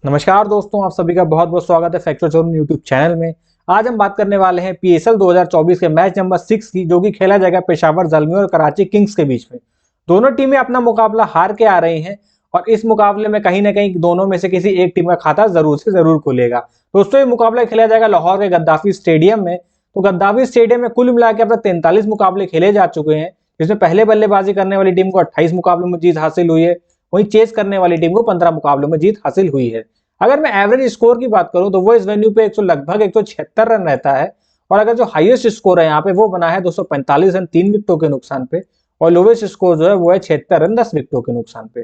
नमस्कार दोस्तों, आप सभी का बहुत बहुत स्वागत है फैक्टर जोन यूट्यूब चैनल में। आज हम बात करने वाले हैं पीएसएल 2024 के मैच नंबर 6 की, जो कि खेला जाएगा पेशावर ज़ल्मी और कराची किंग्स के बीच में। दोनों टीमें अपना मुकाबला हार के आ रही हैं और इस मुकाबले में कहीं ना कहीं दोनों में से किसी एक टीम का खाता जरूर से जरूर खुलेगा। दोस्तों, ये मुकाबला खेला जाएगा लाहौर के गद्दाफी स्टेडियम में। तो गद्दाफी स्टेडियम में कुल मिलाकर अब तक 43 मुकाबले खेले जा चुके हैं, जिसमें पहले बल्लेबाजी करने वाली टीम को 28 मुकाबलों में जीत हासिल हुई है, वहीं चेस करने वाली टीम को 15 मुकाबलों में जीत हासिल हुई है। अगर मैं एवरेज स्कोर की बात करूं तो वो इस वेन्यू पे लगभग 176 रन रहता है। और अगर जो हाईएस्ट स्कोर है यहाँ पे वो बना है 245 रन 3 विकेटों के नुकसान पे, और लोवेस्ट स्कोर जो है वो है 76 रन 10 विकेटों के नुकसान पे।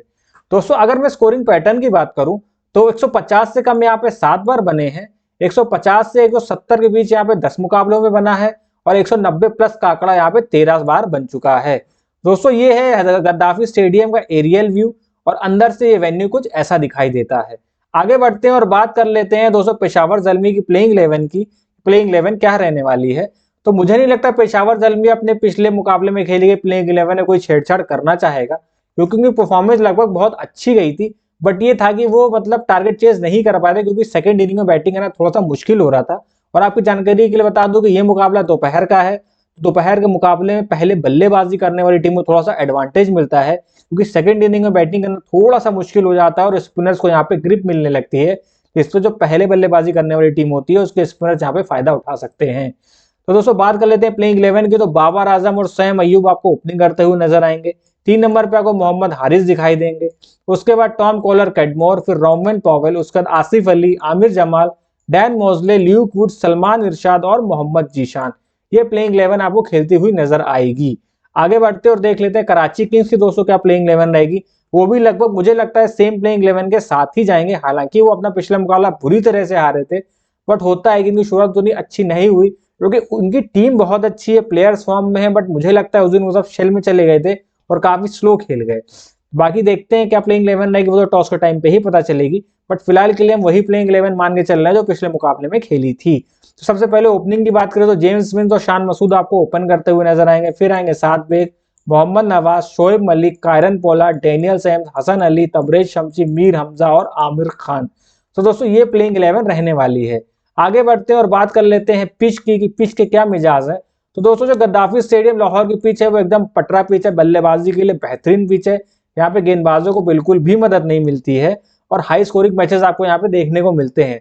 दोस्तों, अगर मैं स्कोरिंग पैटर्न की बात करूं तो 150 से कम यहाँ पे 7 बार बने हैं, 150 से 170 के बीच यहाँ पे 10 मुकाबलों में बना है, और 190 प्लस का आंकड़ा यहाँ पे 13 बार बन चुका है। दोस्तों, ये है गद्दाफी स्टेडियम का एरियल व्यू, और अंदर से ये वेन्यू कुछ ऐसा दिखाई देता है। आगे बढ़ते हैं और बात कर लेते हैं दोस्तों पेशावर ज़ल्मी की प्लेइंग 11 की। प्लेइंग 11 क्या रहने वाली है, तो मुझे नहीं लगता पेशावर ज़ल्मी अपने पिछले मुकाबले में खेली गई प्लेइंग 11 में कोई छेड़छाड़ करना चाहेगा, क्योंकि उनकी परफॉर्मेंस लगभग बहुत अच्छी गई थी। बट ये था कि वो टारगेट चेज नहीं कर पाए थे, क्योंकि सेकंड इनिंग में बैटिंग करना थोड़ा सा मुश्किल हो रहा था। और आपकी जानकारी के लिए बता दूं कि ये मुकाबला दोपहर का है। दोपहर के मुकाबले में पहले बल्लेबाजी करने वाली टीम को थोड़ा सा एडवांटेज मिलता है, क्योंकि सेकंड इनिंग में बैटिंग करना थोड़ा सा मुश्किल हो जाता है और स्पिनर्स को यहाँ पे ग्रिप मिलने लगती है, जिससे जो पहले बल्लेबाजी करने वाली टीम होती है उसके स्पिनर्स यहाँ पे फायदा उठा सकते हैं। तो दोस्तों, बात कर लेते हैं प्लेइंग 11 की। तो बाबर आजम और सैम अय्यूब आपको ओपनिंग करते हुए नजर आएंगे। 3 नंबर पे आपको मोहम्मद हारिस दिखाई देंगे। उसके बाद टॉम कॉलर कैडमोर, फिर रोमन पॉवेल, उसके बाद आसिफ अली, आमिर जमाल, डैन मोजले, ल्यूक वुड, सलमान इरशाद और मोहम्मद जीशान। ये प्लेइंग 11 आपको खेलती हुई नजर आएगी। आगे बढ़ते और देख लेते हैं कराची किंग्स की दोस्तों क्या प्लेइंग 11 रहेगी। वो भी लगभग मुझे लगता है सेम प्लेइंग 11 के साथ ही जाएंगे। हालांकि वो अपना पिछला मुकाबला बुरी तरह से हारे थे, बट होता है कि इनकी शुरुआत उतनी अच्छी नहीं हुई, क्योंकि उनकी टीम बहुत अच्छी है, प्लेयर्स फॉर्म में है, बट मुझे लगता है उस दिन वो सब शेल में चले गए थे और काफी स्लो खेल गए। बाकी देखते हैं क्या प्लेइंग 11 रहेगी, वो तो टॉस के टाइम पे ही पता चलेगी। बट फिलहाल के लिए हम वही प्लेइंग 11 मान के चल रहे हैं जो पिछले मुकाबले में खेली थी। तो सबसे पहले ओपनिंग की बात करें तो जेम्स स्मिथ और शान मसूद आपको ओपन करते हुए नजर आएंगे। फिर आएंगे सात Baig, Mohammad Nawaz, Shoaib Malik, Kieron Pollard, Daniel Sams, Hasan Ali, Tabraiz Shamsi, Mir Hamza और आमिर खान। तो दोस्तों, ये प्लेइंग 11 रहने वाली है। आगे बढ़ते हैं और बात कर लेते हैं पिच की कि पिच के क्या मिजाज है। तो दोस्तों, जो गद्दाफी स्टेडियम लाहौर की पिच है वो एकदम पटरा पिच है, बल्लेबाजी के लिए बेहतरीन पिच है। यहाँ पे गेंदबाजों को बिल्कुल भी मदद नहीं मिलती है और हाई स्कोरिंग मैचेस आपको यहाँ पे देखने को मिलते हैं।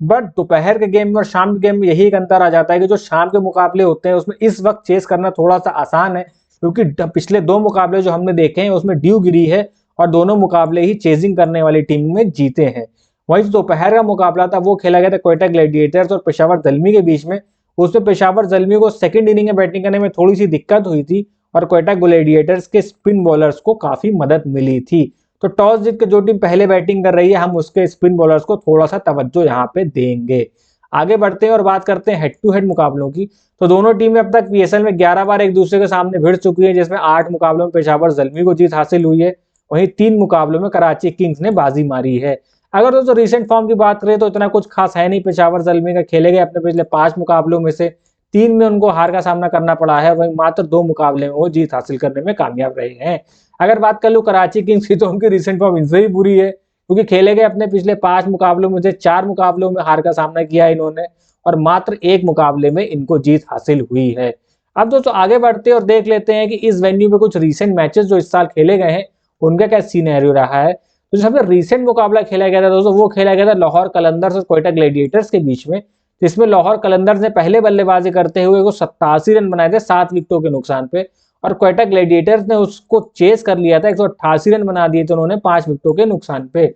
बट दोपहर के गेम में और शाम के गेम में यही एक अंतर आ जाता है कि जो शाम के मुकाबले होते हैं उसमें इस वक्त चेस करना थोड़ा सा आसान है, क्योंकि पिछले 2 मुकाबले जो हमने देखे हैं उसमें ड्यू गिरी है और दोनों मुकाबले ही चेजिंग करने वाली टीम में जीते हैं। वहीं जो दोपहर का मुकाबला था वो खेला गया था क्वेटा ग्लैडिएटर्स और पेशावर ज़ल्मी के बीच में। उसमें पेशावर ज़ल्मी को सेकंड इनिंग में बैटिंग करने में थोड़ी सी दिक्कत हुई थी और क्वेटा ग्लैडिएटर्स के स्पिन बॉलर्स को काफी मदद मिली थी। तो टॉस जीत के जो टीम पहले बैटिंग कर रही है, हम उसके स्पिन बॉलर्स को थोड़ा सा तवज्जो यहाँ पे देंगे। आगे बढ़ते हैं और बात करते हैं हेड टू हेड मुकाबलों की। तो दोनों टीमें अब तक पीएसएल में 11 बार एक दूसरे के सामने भिड़ चुकी है, जिसमें 8 मुकाबलों में पेशावर ज़ल्मी को जीत हासिल हुई है, वहीं 3 मुकाबलों में कराची किंग्स ने बाजी मारी है। अगर दोस्तों रिसेंट फॉर्म की बात करें तो इतना कुछ खास है नहीं पेशावर ज़ल्मी का। खेले गए अपने पिछले 5 मुकाबलों में से 3 में उनको हार का सामना करना पड़ा है, वहीं मात्र 2 मुकाबले में वो जीत हासिल करने में कामयाब रहे हैं। अगर बात कर लूं कराची किंग्स की तो उनकी रिसेंट फॉर्म इनसे ही बुरी है, क्योंकि खेले गए अपने पिछले 5 मुकाबलों में से 4 मुकाबलों में हार का सामना किया है इन्होंने, और मात्र 1 मुकाबले में इनको जीत हासिल हुई है। अब दोस्तों आगे बढ़ते हैं और देख लेते हैं कि इस वेन्यू पे कुछ रीसेंट मैचेस जो इस साल खेले गए हैं उनका क्या सीनेरियो रहा है। तो जो सबसे रीसेंट मुकाबला खेला गया था दोस्तों, वो खेला गया था लाहौर कलंदर्स और क्वेटा ग्लैडिएटर्स के बीच में, जिसमें लाहौर कलंदर्स ने पहले बल्लेबाजी करते हुए 87 रन बनाए थे 7 विकेटों के नुकसान पे, और क्वेटा ग्लैडिएटर्स ने उसको चेस कर लिया था, 188 रन बना दिए थे उन्होंने 5 विकेटों के नुकसान पे।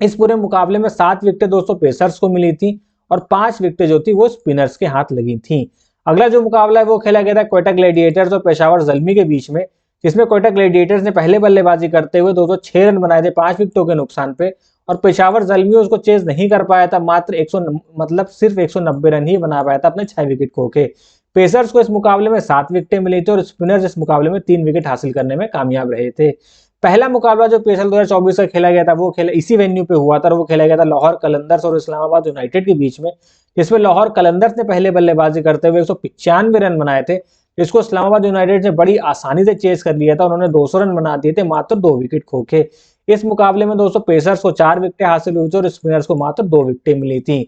इस पूरे मुकाबले में 7 विकेटें दोस्तों पेसर्स को मिली थी और 5 विकेटें जो थी वो स्पिनर्स के हाथ लगी थी। अगला जो मुकाबला है वो खेला गया था क्वेटा ग्लैडिएटर्स और पेशावर ज़ल्मी के बीच में, जिसमें क्वेटा ग्लैडिएटर्स ने पहले बल्लेबाजी करते हुए 206 रन बनाए थे 5 विकेटों के नुकसान पे, और पेशावर ज़ल्मी उसको चेज नहीं कर पाया था, मात्र 100 सिर्फ 190 रन ही बना पाया था अपने 6 विकेट खो के। पेसर्स को इस मुकाबले में 7 विकेटें मिली थी और स्पिनर्स इस मुकाबले में 3 विकेट हासिल करने में कामयाब रहे थे। पहला मुकाबला जो पीएसएल 2024 का खेला गया था वो खेला इसी वेन्यू पे हुआ था, और वो खेला गया था लाहौर कलंदर्स और इस्लामाबाद यूनाइटेड के बीच में, जिसमें लाहौर कलंदर्स ने पहले बल्लेबाजी करते हुए 195 रन बनाए थे, जिसको इस्लामाबाद यूनाइटेड ने बड़ी आसानी से चेस कर लिया था। उन्होंने 200 रन बना दिए थे मात्र 2 विकेट खो के। इस मुकाबले में दोस्तों पेसर्स को 4 विकेटें हासिल हुई थी और स्पिनर्स को मात्र 2 विकेटें मिली थी।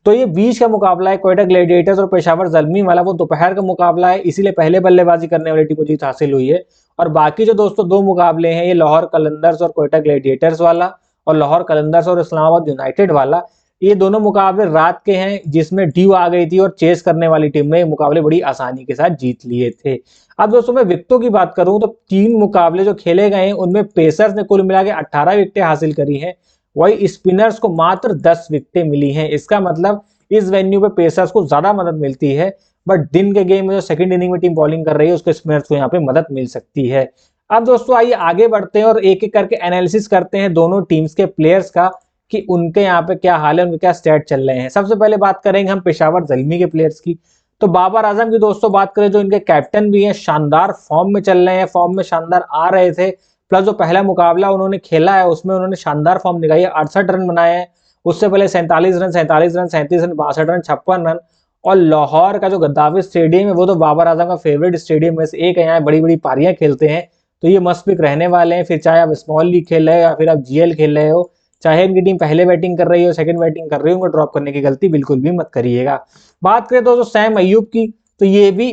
तो ये बीच का मुकाबला है कोयटा ग्लैडिएटर्स और पेशावर ज़ल्मी वाला, वो दोपहर का मुकाबला है, इसीलिए पहले बल्लेबाजी करने वाली टीम को जीत हासिल हुई है। और बाकी जो दोस्तों 2 मुकाबले हैं, ये लाहौर कलंदर्स और कोयटा ग्लैडिएटर्स वाला और लाहौर कलंदर्स और इस्लामाबाद यूनाइटेड वाला, ये दोनों मुकाबले रात के हैं जिसमें ड्यू आ गई थी और चेस करने वाली टीम ने मुकाबले बड़ी आसानी के साथ जीत लिए थे। अब दोस्तों मैं विकेटों की बात करूं तो 3 मुकाबले जो खेले गए हैं उनमें पेसर्स ने कुल मिला के 18 विकेटें हासिल करी हैं, वही स्पिनर्स को मात्र 10 विकेटें मिली हैं। इसका मतलब इस वेन्यू पे पेसर्स को ज्यादा मदद मिलती है, बट दिन के गेम में जो सेकंड इनिंग में टीम बॉलिंग कर रही है उसके स्पिनर्स को यहाँ पे मदद मिल सकती है। अब दोस्तों आइए आगे बढ़ते हैं और एक एक करके एनालिसिस करते हैं दोनों टीम्स के प्लेयर्स का कि उनके यहाँ पे क्या हाल है, उनके क्या स्टैट चल रहे हैं। सबसे पहले बात करेंगे हम पेशावर ज़ल्मी के प्लेयर्स की। तो बाबर आजम की दोस्तों बात करें जो इनके कैप्टन भी हैं, शानदार फॉर्म में चल रहे हैं, फॉर्म में शानदार आ रहे थे। प्लस जो पहला मुकाबला उन्होंने खेला है उसमें उन्होंने शानदार फॉर्म दिखाई है, 68 रन बनाए हैं। उससे पहले 47 run, 37 run, 37 run, 62 run, 56 run. और लाहौर का जो गद्दाफी स्टेडियम है वो तो बाबर आजम का फेवरेट स्टेडियम में से एक है, यहाँ बड़ी बड़ी पारियां खेलते हैं, तो ये मस्ट पिक रहने वाले हैं। फिर चाहे आप स्मॉल लीग खेल रहे हो या फिर आप जीएल खेल रहे हो, चाहे इनकी टीम पहले बैटिंग कर रही हो सेकंड बैटिंग कर रही हो, उनको ड्रॉप करने की गलती बिल्कुल भी मत करिएगा। बात करें तो सैम अय्यूब की, तो ये भी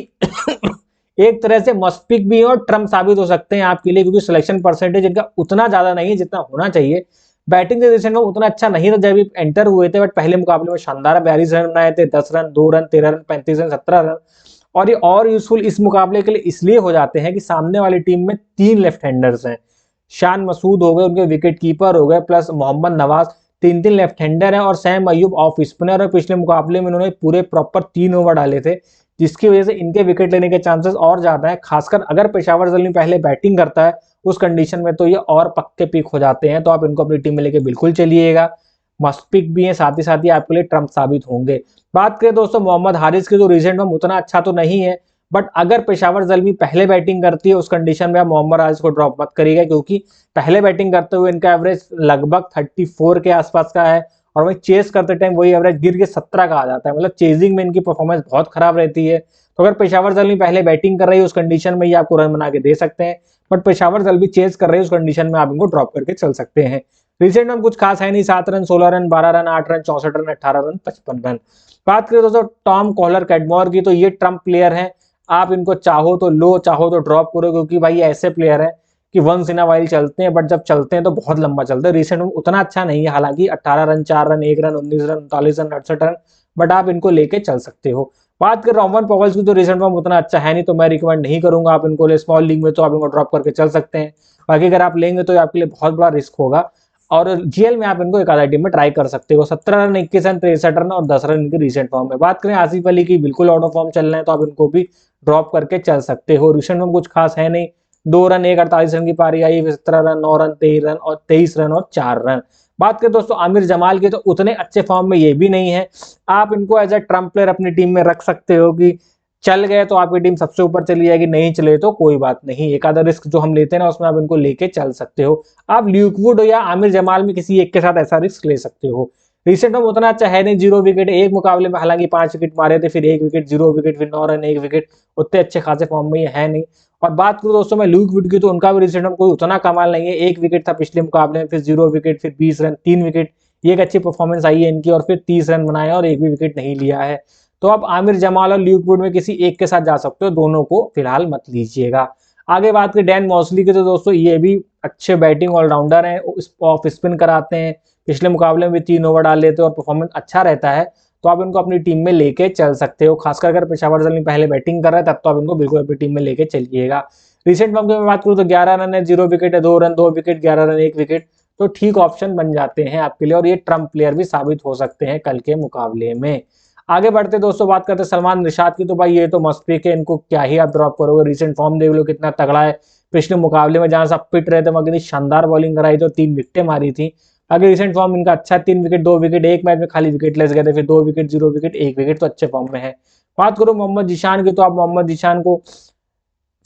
एक तरह से मस्ट पिक भी है और ट्रम्प साबित हो सकते हैं आपके लिए, क्योंकि सिलेक्शन परसेंटेज इनका उतना ज्यादा नहीं है जितना होना चाहिए। बैटिंग के में उतना अच्छा नहीं था जब भी एंटर हुए थे, बट पहले मुकाबले में शानदार 42 रन बनाए थे, 10 run, 2 run, 13 run, 35 run, 17 run. और ये और यूजफुल इस मुकाबले के लिए इसलिए हो जाते हैं कि सामने वाली टीम में 3 लेफ्ट हैंडर्स हैं। शान मसूद हो गए, उनके विकेट कीपर हो गए, plus Mohammad Nawaz, 3 left hander हैं और सैम अय्यूब ऑफ स्पिनर है। पिछले मुकाबले में उन्होंने पूरे प्रॉपर 3 ओवर डाले थे, जिसकी वजह से इनके विकेट लेने के चांसेस और ज्यादा है। खासकर अगर पेशावर ज़ल्मी पहले बैटिंग करता है उस कंडीशन में तो ये और पक्के पिक हो जाते हैं, तो आप इनको अपनी टीम में लेके बिल्कुल चलिएगा। मस्ट पिक भी है, साथ ही आपके लिए ट्रम्प साबित होंगे। बात करें दोस्तों मोहम्मद हारिस के, जो रिसेंट में उतना अच्छा तो नहीं है, बट अगर पेशावर ज़ल्मी पहले बैटिंग करती है उस कंडीशन में आप मोहम्मद हारिस को ड्रॉप मत करिएगा, क्योंकि पहले बैटिंग करते हुए इनका एवरेज लगभग 34 के आसपास का है और वही चेस करते टाइम वही एवरेज गिर के 17 का आ जाता है। मतलब चेजिंग में इनकी परफॉर्मेंस बहुत खराब रहती है। तो अगर पेशावर ज़ल्मी पहले बैटिंग कर रही है उस कंडीशन में ये आपको रन बना के दे सकते हैं, बट पेशावर ज़ल्मी चेस कर रही है उस कंडीशन में आप इनको ड्रॉप करके चल सकते हैं। रिसेंट में कुछ खास है नहीं, 7 run, 16 run, 12 run, 8 run, 64 run, 18 run, 55 run. बात करें दोस्तों टॉम कॉलर कैडमोर की, तो ये ट्रम्प प्लेयर हैं, आप इनको चाहो तो लो चाहो तो ड्रॉप करो, क्योंकि भाई ये ऐसे प्लेयर है कि वंस इन अ वाइल चलते हैं, बट जब चलते हैं तो बहुत लंबा चलते हैं। रिसेंट में उतना अच्छा नहीं है, हालांकि 18 run, 4 run, 1 run, 19 run, 39 run, 68 run, but आप इनको लेके चल सकते हो। बात कर रोमन पॉवेल्स की, तो रिसेंट में उतना अच्छा है नहीं, तो मैं रिकमेंड नहीं करूंगा आप इनको ले। स्मॉल लीग में तो आप इनको ड्रॉप करके चल सकते हैं, बाकी अगर आप लेंगे तो आपके लिए बहुत बड़ा रिस्क होगा। और जीएल में आप इनको एक आधा टीम में ट्राई कर सकते हो। 17 रन, 21 रन, 63 रन और 10 रन इनके रिसेंट फॉर्म में। बात करें आसिफ अली की, बिल्कुल आउट ऑफ फॉर्म चल रहे हैं, तो आप इनको भी ड्रॉप करके चल सकते हो। रिसेंट में कुछ खास है नहीं, 2 रन, 1 48 रन की पारी आई, 17 रन, 9 रन, 23 रन और 4 रन। बात करें दोस्तों आमिर जमाल की, तो उतने अच्छे फॉर्म में ये भी नहीं है। आप इनको एज ए ट्रम्प प्लेयर अपनी टीम में रख सकते हो कि चल गए तो आपकी टीम सबसे ऊपर चली जाएगी, नहीं चले तो कोई बात नहीं, एक आधा रिस्क जो हम लेते हैं ना उसमें आप इनको लेके चल सकते हो। आप ल्यूक वुड या आमिर जमाल में किसी एक के साथ ऐसा रिस्क ले सकते हो। रिसेंट में उतना अच्छा है नहीं, 0 विकेट, एक मुकाबले में हालांकि 5 विकेट मारे थे, फिर 1 विकेट, 0 विकेट, फिर 9 रन, 1 विकेट, उतने अच्छे खासे फॉर्म में ये है नहीं। और बात करूं दोस्तों मैं ल्यूक वुड की, तो उनका भी रिसेंट में कोई उतना कमाल नहीं है, 1 विकेट था पिछले मुकाबले में, फिर 0 विकेट, फिर 20 रन, 3 विकेट, ये एक अच्छी परफॉर्मेंस आई है इनकी, और फिर 30 रन बनाए और 1 भी विकेट नहीं लिया है। तो आप आमिर जमाल और ल्यूक वुड में किसी एक के साथ जा सकते हो, दोनों को फिलहाल मत लीजिएगा। आगे बात करें डैन मॉसली की, तो दोस्तों ये भी अच्छे बैटिंग ऑलराउंडर हैं, ऑफ स्पिन कराते हैं, पिछले मुकाबले में भी 3 ओवर डाल लेते हैं और परफॉर्मेंस अच्छा रहता है, तो आप इनको अपनी टीम में लेके चल सकते हो। खासकर अगर पेशावर ज़ल्मी पहले बैटिंग कर रहा है तब तो आप इनको बिल्कुल अपनी टीम में लेके चलिएगा। रिसेंट फॉर्म की मैं बात करूँ तो 11 रन है, 0 विकेट है, 2 रन, 2 विकेट, 11 रन, 1 विकेट, तो ठीक ऑप्शन बन जाते हैं आपके लिए, और ये ट्रम्प प्लेयर भी साबित हो सकते हैं कल के मुकाबले में। आगे बढ़ते दोस्तों बात करते हैं सलमान निशात की, तो भाई ये तो मस्त पिक है, इनको क्या ही आप ड्रॉप करोगे। रिसेंट फॉर्म देख लो कितना तगड़ा है, पिछले मुकाबले में जहां से आप पिट रहे थे वहां कितनी शानदार बॉलिंग कराई थी और 3 विकेटें मारी थी। आगे रिसेंट फॉर्म इनका अच्छा, 3 विकेट, 2 विकेट, एक मैच में खाली विकेट लेस गए थे, फिर 2 विकेट, 0 विकेट, 1 विकेट, तो अच्छे फॉर्म में है। बात करो मोहम्मद जीशान की, तो आप मोहम्मद जीशान को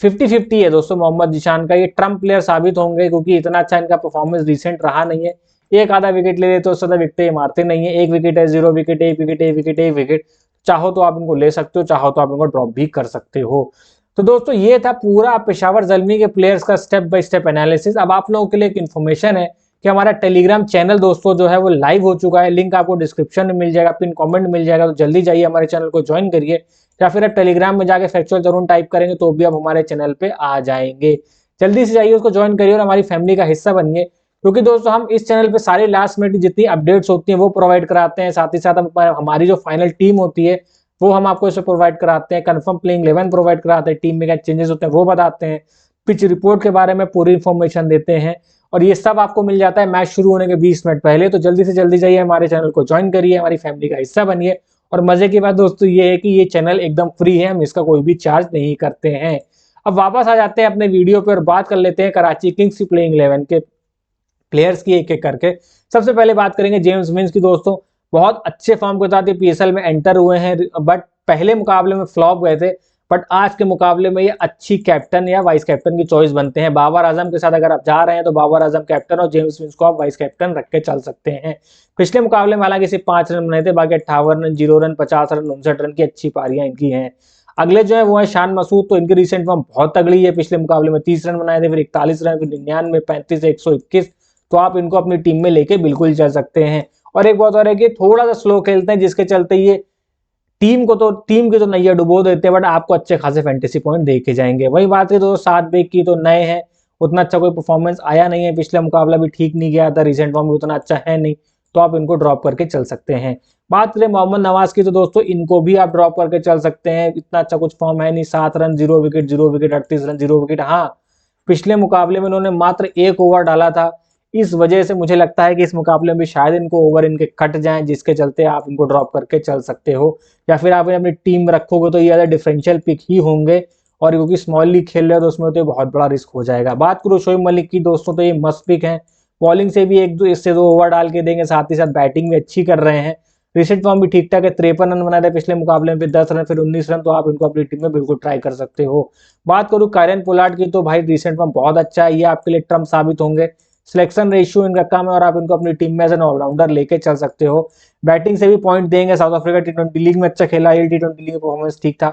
50-50 है दोस्तों। मोहम्मद जीशान का ये ट्रम्प प्लेयर साबित होंगे, क्योंकि इतना अच्छा इनका परफॉर्मेंस रिसेंट रहा नहीं है। एक आधा विकेट ले लेते तो सदा विकेट मारते नहीं है, 1 विकेट है, 0 विकेट, 1 विकेट, 1 विकेट, 1 विकेट, चाहो तो आप इनको ले सकते हो, चाहो तो आप इनको ड्रॉप भी कर सकते हो। तो दोस्तों ये था पूरा पेशावर ज़ल्मी के प्लेयर्स का स्टेप बाय स्टेप एनालिसिस। अब आप लोगों के लिए एक इन्फॉर्मेशन है कि हमारा टेलीग्राम चैनल दोस्तों जो है वो लाइव हो चुका है। लिंक आपको डिस्क्रिप्शन में मिल जाएगा, पिन कमेंट मिल जाएगा, तो जल्दी जाइए हमारे चैनल को ज्वाइन करिए। या फिर आप टेलीग्राम में जाके फैक्चुअल जरूर टाइप करेंगे तो भी आप हमारे चैनल पे आ जाएंगे। जल्दी से जाइए, उसको ज्वाइन करिए और हमारी फैमिली का हिस्सा बनिए, क्योंकि दोस्तों हम इस चैनल पे सारी लास्ट मिनट जितनी अपडेट्स होती हैं वो प्रोवाइड कराते हैं। साथ ही साथ हमारी जो फाइनल टीम होती है वो हम आपको इसे प्रोवाइड कराते हैं। कंफर्म प्लेइंग 11 प्रोवाइड कराते हैं, टीम में क्या चेंजेस होते हैं वो बताते हैं, पिच रिपोर्ट के बारे में पूरी इंफॉर्मेशन देते हैं, और ये सब आपको मिल जाता है मैच शुरू होने के 20 मिनट पहले। तो जल्दी से जल्दी जाइए, हमारे चैनल को ज्वाइन करिए, हमारी फैमिली का हिस्सा बनिए। और मजे की बात दोस्तों ये है कि ये चैनल एकदम फ्री है, हम इसका कोई भी चार्ज नहीं करते हैं। अब वापस आ जाते हैं अपने वीडियो पे और बात कर लेते हैं कराची किंग्स की प्लेइंग 11 के प्लेयर्स की एक एक करके। सबसे पहले बात करेंगे जेम्स विंस की दोस्तों। बहुत अच्छे फॉर्म के साथ ये पीएसएल में एंटर हुए हैं, बट पहले मुकाबले में फ्लॉप गए थे। बट आज के मुकाबले में ये अच्छी कैप्टन या वाइस कैप्टन की चॉइस बनते हैं। बाबर आजम के साथ अगर आप जा रहे हैं तो बाबर आजम कैप्टन और जेम्स विंस को आप वाइस कैप्टन रख के चल सकते हैं। पिछले मुकाबले में हालांकि सिर्फ 5 रन बनाए थे, बाकी 58 रन, 0 रन, 50 रन, 59 रन की अच्छी पारियां इनकी हैं। अगले जो है वो है शान मसूद, तो इनकी रिसेंट फॉर्म बहुत तगड़ी है। पिछले मुकाबले में 30 रन बनाए थे, फिर 41 रन, फिर 99, 35, 121। तो आप इनको अपनी टीम में लेके बिल्कुल चल सकते हैं। और एक बात और है कि थोड़ा सा स्लो खेलते हैं, जिसके चलते ये टीम की तो नैया डुबो देते हैं, बट आपको अच्छे खासे फैंटेसी पॉइंट दे के जाएंगे। वही बात है तो 7 बैक की, तो नए हैं, उतना अच्छा कोई परफॉर्मेंस आया नहीं है। पिछला मुकाबला भी ठीक नहीं गया था, रिसेंट फॉर्म भी उतना अच्छा है नहीं, तो आप इनको ड्रॉप करके चल सकते हैं। बात करें मोहम्मद नवाज की, तो दोस्तों इनको भी आप ड्रॉप करके चल सकते हैं। इतना अच्छा कुछ फॉर्म है नहीं, 7 run, 0 wicket, 0 wicket, 38 run, 0 wicket. हाँ, पिछले मुकाबले में उन्होंने मात्र 1 ओवर डाला था, इस वजह से मुझे लगता है कि इस मुकाबले में भी शायद इनको ओवर इनके कट जाएं, जिसके चलते आप इनको ड्रॉप करके चल सकते हो। या फिर आप अपनी टीम रखोगे तो ये ज़्यादा डिफरेंशियल पिक ही होंगे, और क्योंकि स्मॉल लीग खेल रहे हो तो उसमें तो बहुत बड़ा रिस्क हो जाएगा। बात करूँ शोएब मलिक की दोस्तों, तो ये मस्त पिक है। बॉलिंग से भी 1-2 ओवर डाल के देंगे, साथ ही साथ बैटिंग भी अच्छी कर रहे हैं। रिसेंट फॉर्म भी ठीक ठाक है, 53 रन बनाए थे पिछले मुकाबले में, फिर 10 रन, फिर 19 रन, तो आप इनको अपनी टीम में बिल्कुल ट्राई कर सकते हो। बात करूँ कायरन पोलार्ड की, तो भाई रिसेंट फॉर्म बहुत अच्छा है, ये आपके लिए ट्रम्प साबित होंगे। सिलेक्शन रेशियो इनका कम है और आप इनको अपनी टीम में एज एन ऑलराउंडर लेके चल सकते हो। बैटिंग से भी पॉइंट देंगे, साउथ अफ्रीका टी20 लीग में अच्छा खेला, ये टी20 लीग में परफॉर्मेंस ठीक था।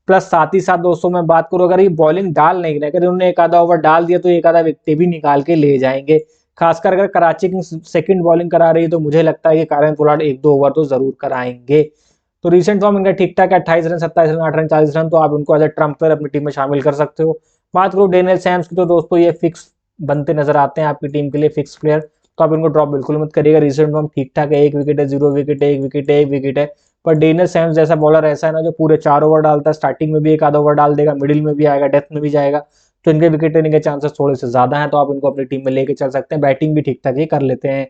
प्लस साथ ही साथ दोस्तों मैं बात करूँ, अगर ये बॉलिंग डाल नहीं रहे, अगर उन्होंने एक आधा ओवर डाल दिया तो एक आधा विकेट भी निकाल के ले जाएंगे। खासकर अगर कराची की सेकंड बॉलिंग करा रही है तो मुझे लगता है कि कायरन पोलार्ड 1-2 ओवर तो जरूर कराएंगे। तो रिसेंट फॉर्म इनका ठीक ठाक है, 28 रन, 27 रन, 8 रन, 40 रन, तो आप इनको एज ए ट्रम्प पर अपनी टीम में शामिल कर सकते हो। बात करो डेनियल सैम्स की, तो दोस्तों ये फिक्स बनते नजर आते हैं आपकी टीम के लिए, फिक्स प्लेयर, तो आप इनको ड्रॉप बिल्कुल मत करिएगा। रिसेंट फॉर्म ठीक ठाक है, 1 विकेट है, 0 विकेट है, 1 विकेट है, 1 विकेट है। पर डेनियल सैम्स जैसा बॉलर ऐसा है ना, जो पूरे 4 ओवर डालता है, स्टार्टिंग में भी एक आधा ओवर डाल देगा, मिडिल में भी आएगा, डेथ में भी जाएगा, तो इनके विकेट लेने के चांसेस थोड़े से ज्यादा हैं, तो आप इनको अपनी टीम में लेके चल सकते हैं। बैटिंग भी ठीक ठाक ही कर लेते हैं।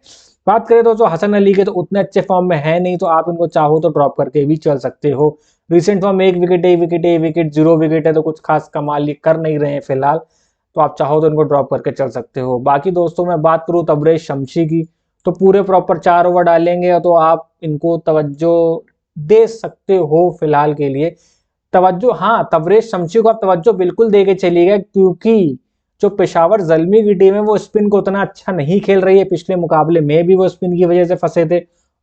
बात करें दोस्तों हसन अली के, तो उतने अच्छे फॉर्म में है नहीं, तो आप इनको चाहो तो ड्रॉप करके भी चल सकते हो। Recent form 1 wicket, 1 wicket, 1 wicket, 0 wicket है, तो कुछ खास कमाल ये कर नहीं रहे हैं फिलहाल, तो आप चाहो तो इनको ड्रॉप करके चल सकते हो। बाकी दोस्तों मैं बात करूँ तबरेज शमशी की, तो पूरे प्रॉपर 4 ओवर डालेंगे, तो आप इनको तवज्जो दे सकते हो फिलहाल के लिए। तवज्जो, हाँ, तबरेज शमशी को आप तवज्जो बिल्कुल दे के चलिएगा, क्योंकि जो पेशावर जल्मी की टीम है वो स्पिन को उतना अच्छा नहीं खेल रही है। पिछले मुकाबले में भी वो स्पिन की वजह से फंसे थे।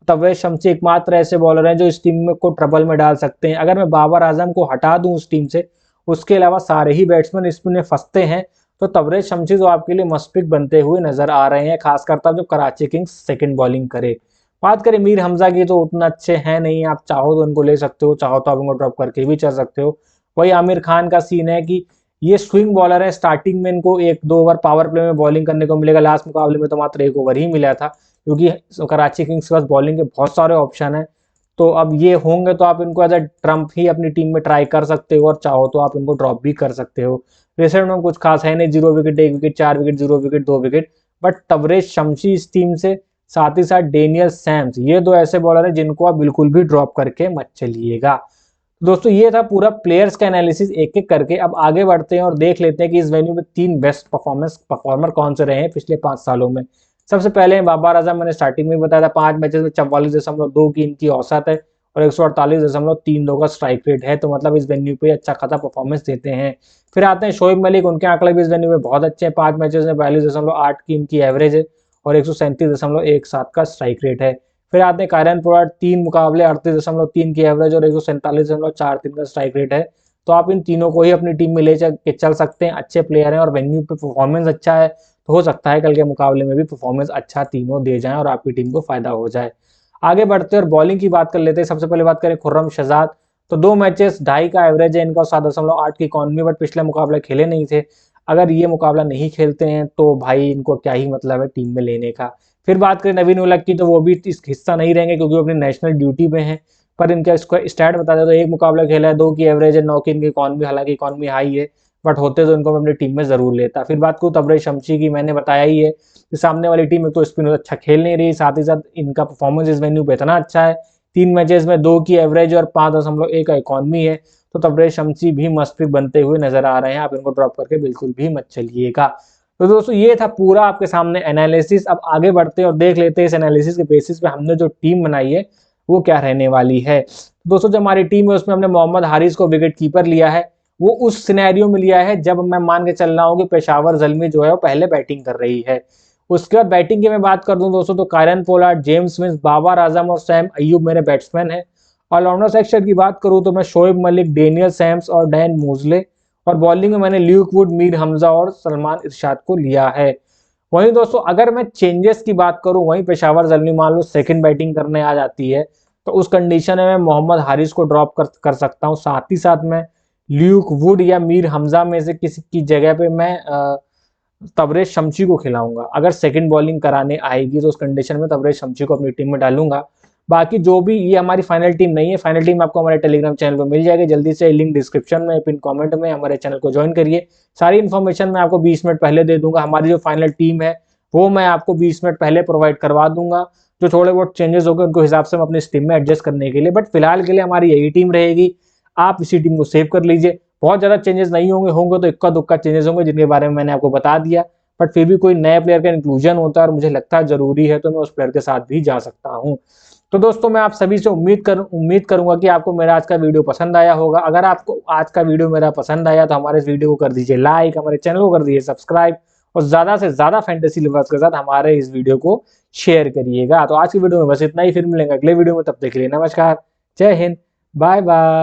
तबरेज शमशी एकमात्र ऐसे बॉलर हैं जो इस टीम में को ट्रबल में डाल सकते हैं। अगर मैं बाबर आजम को हटा दूं उस टीम से, उसके अलावा सारे ही बैट्समैन स्पिन में फंसते हैं, तो तबरेज शमशी तो आपके लिए मस्ट पिक बनते हुए नजर आ रहे हैं, खासकर तब जब कराची किंग्स सेकंड बॉलिंग करे। बात करें मीर हमजा की, तो उतना अच्छे हैं नहीं, आप चाहो तो उनको ले सकते हो, चाहो तो आप उनको ड्रॉप करके भी चल सकते हो। वही आमिर खान का सीन है कि ये स्विंग बॉलर है, स्टार्टिंग में इनको 1-2 ओवर पावर प्ले में बॉलिंग करने को मिलेगा। लास्ट मुकाबले में तो मात्र 1 ओवर ही मिला था, क्योंकि कराची किंग्स के पास बॉलिंग के बहुत सारे ऑप्शन है। तो अब ये होंगे तो आप इनको एज अ ट्रम्प ही अपनी टीम में ट्राई कर सकते हो, और चाहो तो आप इनको ड्रॉप भी कर सकते हो। रिसेंट में कुछ खास है नहीं, 0 wicket, 1 wicket, 4 wicket, 0 wicket, 2 wicket, but Tabraiz Shamsi इस टीम से, साथ ही साथ डेनियल सैम्स, ये 2 ऐसे बॉलर हैं जिनको आप बिल्कुल भी ड्रॉप करके मत चलिएगा। दोस्तों ये था पूरा प्लेयर्स का एनालिसिस एक एक करके। अब आगे बढ़ते हैं और देख लेते हैं कि इस वेन्यू में 3 बेस्ट परफॉर्मर कौन से रहे हैं पिछले 5 सालों में। सबसे पहले बाबर आजम, मैंने स्टार्टिंग में बताया था, 5 मैचेस में 44.2 की इनकी औसत है और 148.32 का स्ट्राइक रेट है, तो मतलब इस वेन्यू पे अच्छा खासा परफॉर्मेंस देते हैं। फिर आते हैं शोएब मलिक, उनके आंकड़े भी इस वेन्यू में बहुत अच्छे हैं। 5 मैचेस में 42.8 की इनकी एवरेज है और 137.17 का स्ट्राइक रेट है। फिर आते हैं कायरन पोलार्ड, 3 मुकाबले, 38.3 की एवरेज और 147.43 का स्ट्राइक रेट है। तो आप इन तीनों को ही अपनी टीम में ले चल सकते हैं, अच्छे प्लेयर हैं और वेन्यू पे परफॉर्मेंस अच्छा है, तो हो सकता है कल के मुकाबले में भी परफॉर्मेंस अच्छा तीनों दे जाएं और आपकी टीम को फायदा हो जाए। आगे बढ़ते हैं और बॉलिंग की बात कर लेते हैं। सबसे पहले बात करें खुर्रम शहजाद, तो 2 मैचेस 2.5 का एवरेज है इनका, 7.8 की इकॉनमी, बट पिछले मुकाबले खेले नहीं थे। अगर ये मुकाबला नहीं खेलते हैं तो भाई इनको क्या ही मतलब है टीम में लेने का। फिर बात करें नवीन उलग की, तो वो भी इस हिस्सा नहीं रहेंगे क्योंकि वो अपनी नेशनल ड्यूटी पे हैं। पर इनका स्टैट बता दें तो 1 मुकाबला खेला है, 2 की एवरेज है, 9 की इनकी इकॉनमी, हालांकि इकॉनमी हाई है, बट होते तो इनको मैं अपनी टीम में जरूर लेता। फिर बात करूँ तबरेज शमशी की, मैंने बताया ही है कि सामने वाली टीम एक तो स्पिनर अच्छा खेल नहीं रही, साथ ही साथ इनका परफॉर्मेंस इस वेन्यू पे इतना अच्छा है, 3 मैचेस में 2 की एवरेज और 5.1 का इकॉनमी है, तो तबरेज शमशी भी मस्ट पिक बनते हुए नजर आ रहे हैं। आप इनको ड्रॉप करके बिल्कुल भी मत चलिएगा। तो दोस्तों ये था पूरा आपके सामने एनालिसिस। अब आगे बढ़ते हैं और देख लेते हैं इस एनालिसिस के बेसिस पे हमने जो टीम बनाई है वो क्या रहने वाली है। दोस्तों जो हमारी टीम है उसमें हमने मोहम्मद हारिस को विकेट कीपर लिया है। वो उस सिनेरियो में लिया है जब मैं मान के चल रहा हूँ कि पेशावर जल्मी जो है वो पहले बैटिंग कर रही है। उसके बाद बैटिंग की मैं बात कर दूं दोस्तों, तो Kieron Pollard, James Smith, Babar Azam और सैम अय्यूब मेरे बैट्समैन हैं। ऑलराउंडर सेक्शन की बात करूं तो मैं शोएब मलिक, डेनियल सैम्स और डैन मूजले, और बॉलिंग में मैंने ल्यूक वुड, मीर हमजा और सलमान इरशाद को लिया है। वहीं दोस्तों अगर मैं चेंजेस की बात करूं, वहीं पेशावर जल्मी मान लो सेकंड बैटिंग करने आ जाती है, तो उस कंडीशन में मैं मोहम्मद हारिस को ड्रॉप कर सकता हूं। साथ ही साथ मैं ल्यूक वुड या मीर हमजा में से किसी की जगह पे मैं तबरेज शमशी को खिलाऊंगा। अगर सेकंड बॉलिंग कराने आएगी तो उस कंडीशन में तबरेज शमशी को अपनी टीम में डालूंगा। बाकी जो भी, ये हमारी फाइनल टीम नहीं है, फाइनल टीम आपको हमारे टेलीग्राम चैनल पर मिल जाएगी, जल्दी से लिंक डिस्क्रिप्शन में, पिन कमेंट में, हमारे चैनल को ज्वाइन करिए। सारी इन्फॉर्मेशन मैं आपको 20 मिनट पहले दे दूंगा। हमारी जो फाइनल टीम है वो मैं आपको 20 मिनट पहले प्रोवाइड करवा दूंगा। जो थोड़े बहुत चेंजेस हो गए उनको हिसाब से हम अपनी टीम में एडजस्ट करने के लिए, बट फिलहाल के लिए हमारी यही टीम रहेगी। आप इसी टीम को सेव कर लीजिए। बहुत ज्यादा चेंजेस नहीं होंगे तो इक्का दुक्का चेंजेस होंगे जिनके बारे में मैंने आपको बता दिया, बट फिर भी कोई नए प्लेयर का इंक्लूजन होता है और मुझे लगता है जरूरी है तो मैं उस प्लेयर के साथ भी जा सकता हूं। तो दोस्तों मैं आप सभी से उम्मीद करूंगा कि आपको मेरा आज का वीडियो पसंद आया होगा। अगर आपको आज का वीडियो मेरा पसंद आया तो हमारे इस वीडियो को कर दीजिए लाइक, हमारे चैनल को कर दीजिए सब्सक्राइब, और ज्यादा से ज्यादा फैंटेसी लवर्स के साथ हमारे इस वीडियो को शेयर करिएगा। तो आज की वीडियो में बस इतना ही, फिर मिलेंगे अगले वीडियो में, तब तक के लिए नमस्कार, जय हिंद, बाय बाय।